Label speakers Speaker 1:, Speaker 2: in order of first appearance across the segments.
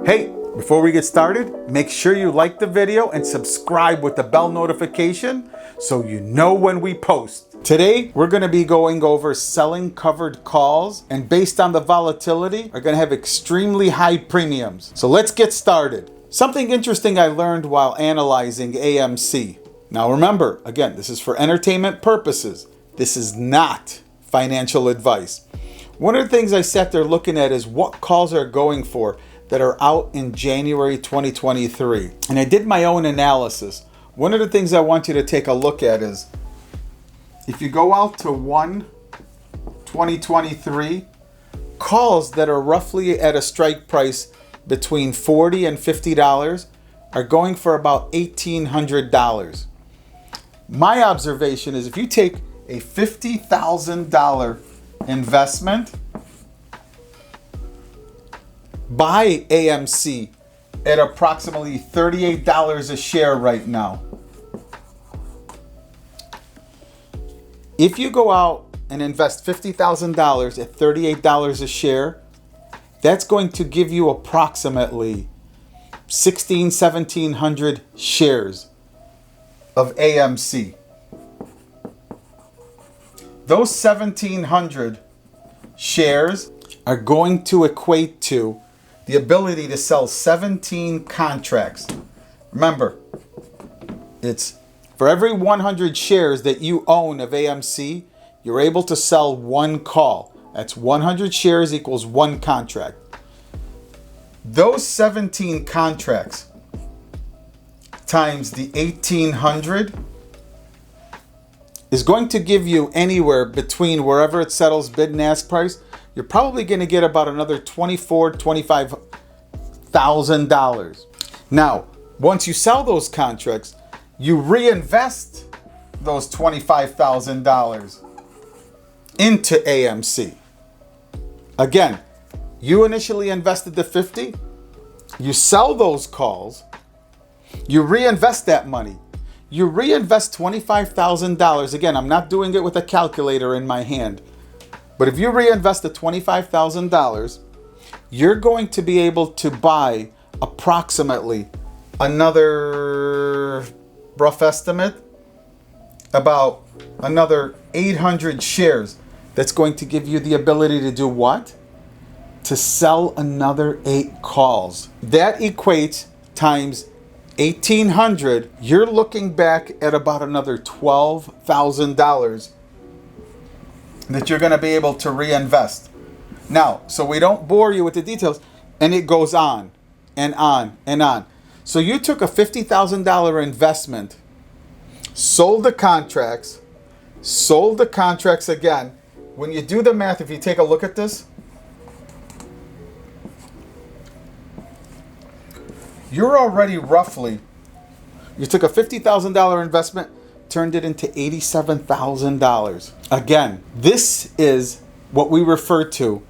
Speaker 1: Hey, before we get started, make sure you like the video and subscribe with the bell notification so you know when we post. Today, we're going to be going over selling covered calls, and based on the volatility, are going to have extremely high premiums. So let's get started. Something interesting I learned while analyzing AMC. Now remember, again, this is for entertainment purposes. This is not financial advice. One of the things I sat there looking at is what calls are going for that are out in January 2023. And I did my own analysis. One of the things I want you to take a look at is if you go out to 1/2023, calls that are roughly at a strike price between $40 and $50 are going for about $1,800. My observation is if you take a $50,000 investment, buy AMC at approximately $38 a share right now. If you go out and invest $50,000 at $38 a share, that's going to give you approximately 1,700 shares of AMC. Those 1,700 shares are going to equate to the ability to sell 17 contracts. Remember, it's for every 100 shares that you own of AMC, you're able to sell one call. That's 100 shares equals one contract. Those 17 contracts times the 1,800 is going to give you anywhere between wherever it settles bid and ask price. You're probably going to get about another $24,000 to $25,000. Now, once you sell those contracts, you reinvest those $25,000 into AMC. Again, you initially invested the $50,000, you sell those calls, you reinvest that money. You reinvest $25,000. Again, I'm not doing it with a calculator in my hand. But if you reinvest the $25,000, you're going to be able to buy approximately another, rough estimate, about another 800 shares. That's going to give you the ability to do what? To sell another 8 calls. That equates times 1,800, you're looking back at about another $12,000 that you're going to be able to reinvest. Now, so we don't bore you with the details, and it goes on and on and on. So you took a $50,000 investment, sold the contracts again. When you do the math, if you take a look at this, you're already roughly, you took a $50,000 investment, turned it into $87,000. Again, this is what we refer to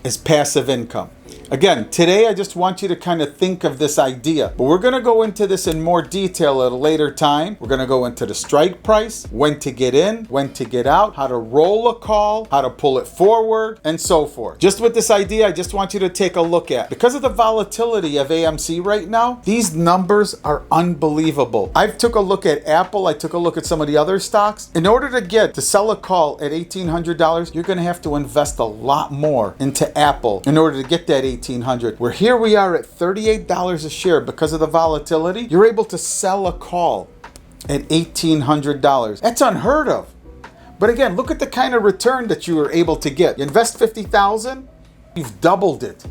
Speaker 1: as passive income. Again, today I just want you to kind of think of this idea, but we're going to go into this in more detail at a later time. We're going to go into the strike price, when to get in, when to get out, how to roll a call, how to pull it forward, and so forth. Just with this idea, I just want you to take a look at, because of the volatility of AMC right now, these numbers are unbelievable. I took a look at Apple, I took a look at some of the other stocks. In order to sell a call at $1,800, you're going to have to invest a lot more into Apple in order to get that $1,800. Where here we are at $38 a share because of the volatility, you're able to sell a call at $1,800. That's unheard of. But again, look at the kind of return that you were able to get. You invest $50,000, you've doubled it.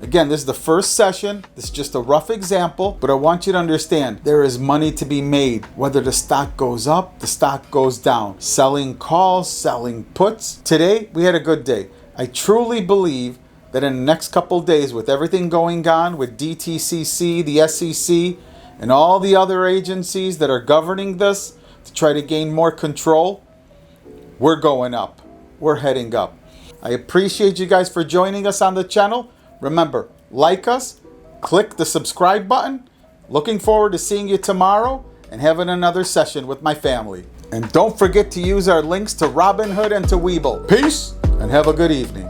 Speaker 1: Again, this is the first session. This is just a rough example, but I want you to understand there is money to be made. Whether the stock goes up, the stock goes down. Selling calls, selling puts. Today, we had a good day. I truly believe that in the next couple days, with everything going on with DTCC, the SEC, and all the other agencies that are governing this to try to gain more control, we're going up. We're heading up. I appreciate you guys for joining us on the channel. Remember, like us, click the subscribe button. Looking forward to seeing you tomorrow and having another session with my family. And don't forget to use our links to Robinhood and to Webull. Peace, and have a good evening.